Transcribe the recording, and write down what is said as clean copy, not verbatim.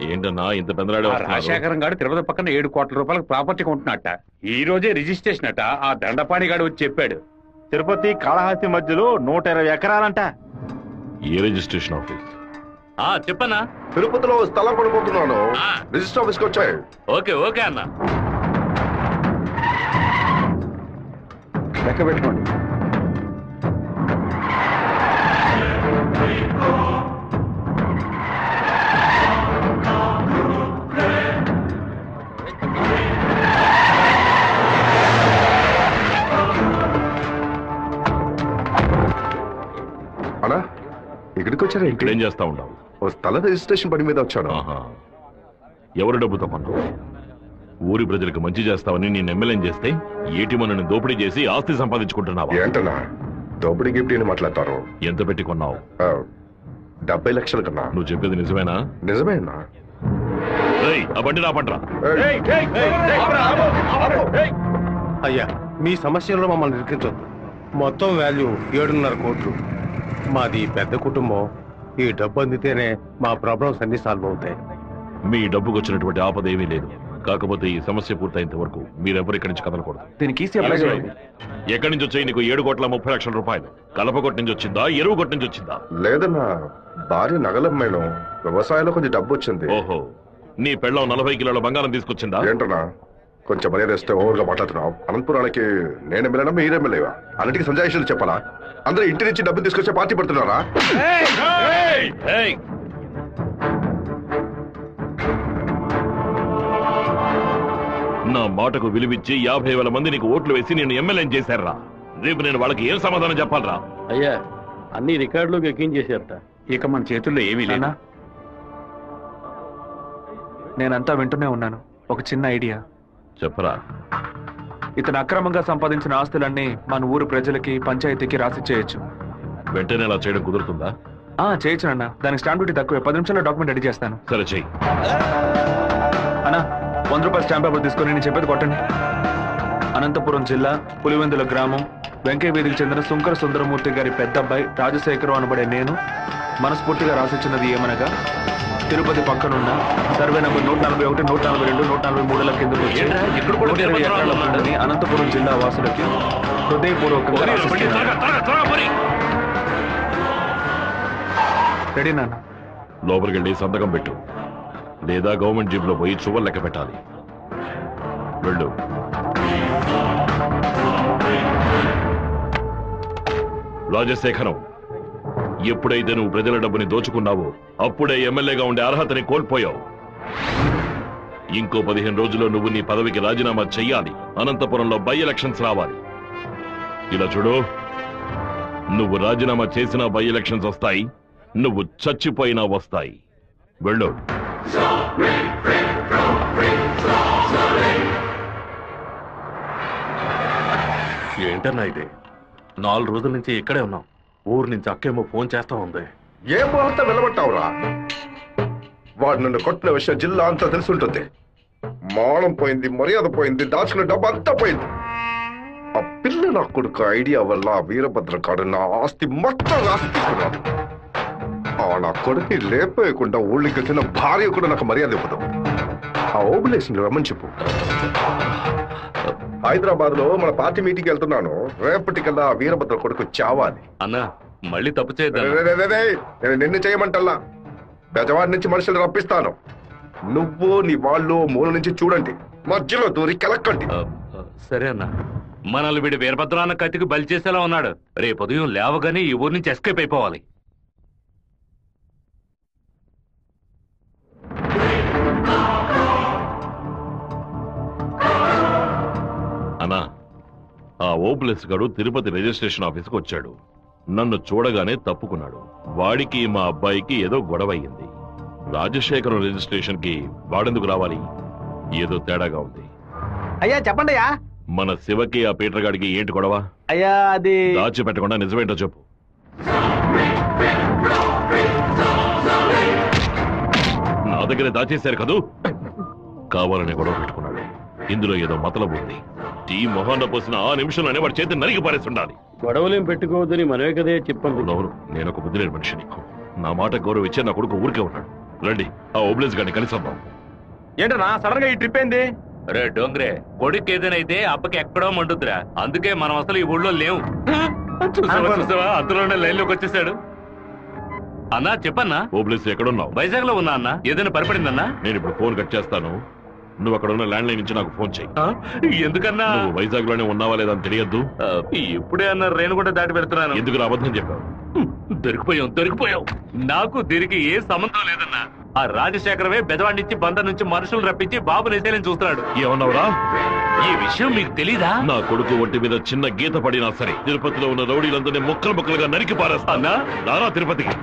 ఏంటన్నా ఇంత పెద్దరాడే రాజశేఖరం గారు తిరుపతి పక్కన 7 కోట్ల రూపాయలకు ప్రాపర్టీ కొంటున్నట్ట. ఈ రోజే రిజిస్ట్రేషన్ అట. ఆ దండపాణి గారు వచ్చి చెప్పాడు. తిరుపతి కాళహస్తి మధ్యలో 120 ఎకరాలంట. ఏ రిజిస్ట్రేషన్ ఆఫీస్? చెప్పన్నా. తిరుపతిలో స్థలం కొనుక్కుంటున్నాను. రిజిస్టర్ ఆఫీస్కి వచ్చాయి. ఓకే ఓకే అన్న. లెక్క పెట్టుకోండి. అన్నా ఇక్కడికి వచ్చారా? ఇక్కడేం చేస్తా ఉండవు? ఓ స్థల రిజిస్ట్రేషన్ పని మీద వచ్చాను. ఎవరు డబ్బుతో కొన్నావు? ఊరి ప్రజలకు మంచి చేస్తావని నేను ఎమ్మెల్యేని చేస్తే ఏటిమనని దోపిడీ చేసి ఆస్తి సంపాదించుకుంటున్నావా? ఏంటన్నా దోపిడీ గిఫ్ట్ అని మాట్లాడతారు? ఎంత పెట్టి కొన్నావు? 70 లక్షల కన్నా. నువ్వు చెప్పేది నిజమేనా? నిజమేనా? ఆ బండి నా పంటరా. అయ్యా, మీ సమస్యల్లో మమ్మల్ని ఇరికించొద్దు. మొత్తం వాల్యూ 7.5 కోట్లు. మాది పెద్ద కుటుంబం. ఈ డబ్బు అందితేనే మా ప్రాబ్లమ్స్ అన్ని సాల్వ్ అవుతాయి. మీ డబ్బుకు వచ్చినటువంటి ఆపద ఏమీ లేదు. కాకపోతే ఈ సమస్య పూర్తయినంత వరకు మీరెవరు ఇక్కడి నుంచి కదలకూడదు. ఎక్కడి నుంచి వచ్చాయి నీకు 7,30,00,000 రూపాయలు? కలపగొట్టు నుంచి వచ్చిందా, ఎరువు కొట్టు నుంచి వచ్చిందా? లేదన్నా, భార్య నగలమ్మేను. వ్యవసాయంలో కొంచెం డబ్బు వచ్చింది. ఓహో, నీ పెళ్ళం 40 కిలోల బంగారం తీసుకొచ్చిందా? ఏంటన్నా కొంచెం మర్యాద ఇస్తే ఓవర్గా మాట్లాడుతున్నావు. అనంతపురానికి నేను ఎమ్మెల్యేనా, మీరే ఎమ్మెల్యేవా? అన్నిటికీ సంజాయిషులు చెప్పాలా? అందరూ ఇంటి నుంచి డబ్బులు తీసుకొచ్చే పార్టీ పడుతున్నారా? నా మాటకు విలువిచ్చి 50,000 మంది నీకు ఓట్లు వేసి నేను ఎమ్మెల్యేని చేశారా? రేపు నేను వాళ్ళకి ఏం సమాధానం చెప్పాలరా? అయ్యా, అన్ని రికార్డులోకి ఎక్కించేశారట. ఇక మన చేతుల్లో ఏమీ లేదా? నేనంతా వింటూనే ఉన్నాను. ఒక చిన్న ఐడియా చెప్పరా. ఇతను అక్రమంగా సంపాదించిన ఆస్తులన్నీ మన ఊరు ప్రజలకి, పంచాయతీకి రాసి చేయొచ్చు. వెంటనే అలా చేయడం కుదురుతుందా? చేయొచ్చు అన్న. దానికి స్టాంప్ డ్యూటీ తక్కువే. 10 నిమిషాల్లో డాక్యుమెంట్ రెడీ చేస్తాను. సరే చెయ్యి అన్నా. 100 రూపాయల స్టాంప్ పేపర్ తీసుకొని నేను చెప్పేది కొట్టండి. అనంతపురం జిల్లా పులివెందుల గ్రామం వెంకయ్య వీధికి చెందిన సుంకర సుందరమూర్తి గారి పెద్ద అబ్బాయి రాజశేఖరం అనబడే నేను మనస్ఫూర్తిగా రాసిచ్చినది ఏమనగా, తిరుపతి పక్కనున్న సర్వే నంబర్ 141, 142, 143ల కిందకు వచ్చి 120 ఎకరాల భూమిని అనంతపురం జిల్లా వాసులకి హృదయపూర్వకంగా రెడీ నాన్న. లోపలికి వెళ్ళి సంతకం పెట్టు, లేదా గవర్నమెంట్ జీబ్ లో పోయి చువ్వలు లెక్క పెట్టాలి. వెళ్ళు. రాజశేఖరం, ఎప్పుడైతే నువ్వు ప్రజల డబ్బుని దోచుకున్నావో అప్పుడే ఎమ్మెల్యేగా ఉండే అర్హతని కోల్పోయావు. ఇంకో 15 రోజుల్లో నువ్వు నీ పదవికి రాజీనామా చెయ్యాలి. అనంతపురంలో బై ఎలక్షన్స్ రావాలి. ఇలా చూడు, నువ్వు రాజీనామా చేసినా బై ఎలక్షన్స్ వస్తాయి, నువ్వు చచ్చిపోయినా వస్తాయి. వెళ్ళు. ఏంటన్నా ఇది? 4 రోజుల నుంచి ఇక్కడే ఉన్నాం. ఊరు నుంచి అక్కేమో ఫోన్ చేస్తా ఉంది. ఏ ముహూర్తం నిలబట్టావురా? వాడు నన్ను కొట్టిన విషయం జిల్లా అంతా తెలుసుంటుంది. మానం పోయింది, మర్యాద పోయింది, దాచుకున్న డబ్బు అంతా పోయింది. ఆ పిల్ల నా కొడుకు ఐడియా వల్ల వీరభద్రకాడు నా ఆస్తి మొత్తం రాసిస్తున్నాడు. నా కొడుకుని లేపేయకుండా ఊళ్ళకి వచ్చిన భార్య కూడా నాకు మర్యాద ఇవ్వదు. ఆ ఓబులేషన్ రమ్మని చెప్పు. హైదరాబాద్ లో మన పార్టీ మీటింగ్ వెళ్తున్నాను. రేపటికల్లా వీరభద్ర కొడుకు చావాలి. అన్నా, మళ్ళీ తప్పు చేద్దాం. నేను నిన్ను చేయమంటల్లా, బెజవాడి నుంచి మనుషులు రప్పిస్తాను. నువ్వు నీ వాళ్ళు మూల నుంచి చూడండి, మధ్యలో దూరి కెలక్కండి. సరే అన్నా. మనల్ని వీడి వీరభద్రాన్న కత్తికి బలి చేసేలా ఉన్నాడు. రేపు ఉదయం లేవగానే ఈ ఊరు నుంచి ఎస్కేప్ అయిపోవాలి. అన్నా, ఆ ఓప్లెస్ గడు తిరుపతి రిజిస్ట్రేషన్ ఆఫీస్కి వచ్చాడు. నన్ను చూడగానే తప్పుకున్నాడు. వాడికి మా అబ్బాయికి ఏదో గొడవ అయ్యింది. రాజశేఖరం రిజిస్ట్రేషన్ కి వాడెందుకు రావాలి? ఏదో తేడాగా ఉంది. అయ్యా చెప్పండి అయ్యా. మన శివకి ఆ పీటర్ గాడికి ఏంటి గొడవ? అయ్యా అది దాచి పెట్టకుండా నిజమేంటో చెప్పు. నా దగ్గర దాచేశారు కదూ. కావాలని గొడవ పెట్టుకున్నాడు. ఇందులో ఏదో మతలబు ఉంది. టీ మొహాన్న పోసిన ఆ నిమిషంలోనే వాడి చేతి నరికి పారేస్తుండాలి. గొడవలేం పెట్టుకోవద్దని మనమే కదే చెప్పండి. నేను ఒక బుద్ధి లేని మనిషిని. నా మాట గౌరవించే నా కొడుకు ఊరికే ఉన్నాడు. రండి ఆ ఓబ్లేజ్ గారిని కలిసొద్దాం. ఏంటన్నా సడన్ గా ఈ ట్రిప్ ఏంది? రే డోంగ్రే, కొడుకు ఏదైతే అప్పకి ఎక్కడో మండుద్దిరా. అందుకే మనం అసలు ఈ ఊళ్ళో లేవు. చూసావా అందులోనే లైన్ లోకి వచ్చేసాడు. అన్నా చెప్పన్నా. ఓబ్లేజ్ ఎక్కడున్నావు? వైజాగ్ లో ఉన్నా అన్న. ఏదైనా పరిపడిందన్నా? నేను ఇప్పుడు ఫోన్ కట్ చేస్తాను. నువ్వు అక్కడ ఉన్న ల్యాండ్ లైన్ నుంచి నాకు ఫోన్ చెయ్యి. ఎందుకన్నా? నువ్వు వైజాగ్ లోనే ఉన్నావా లేదా అని తెలియద్దు. ఇప్పుడే అన్న రేణుగుంట దాటి పెడుతున్నాను. ఎందుకు అబద్ధం చెప్పావు? దొరికిపోయావు. నాకు దీనికి ఏ సంబంధం లేదన్నా. ఆ రాజశేఖరమే బెదవాడి నుంచి బందర్ నుంచి మనుషులు రప్పించి బాబు నిశైలం చూస్తున్నాడు. ఏమన్నావురా? ఈ విషయం మీకు తెలీదా? నా కొడుకు ఒంటి మీద చిన్న గీత పడినా సరే తిరుపతిలో ఉన్న రౌడీలందరినీ ముక్కలు ముక్కలుగా నరికి పారేస్తా. నారా తిరుపతికి.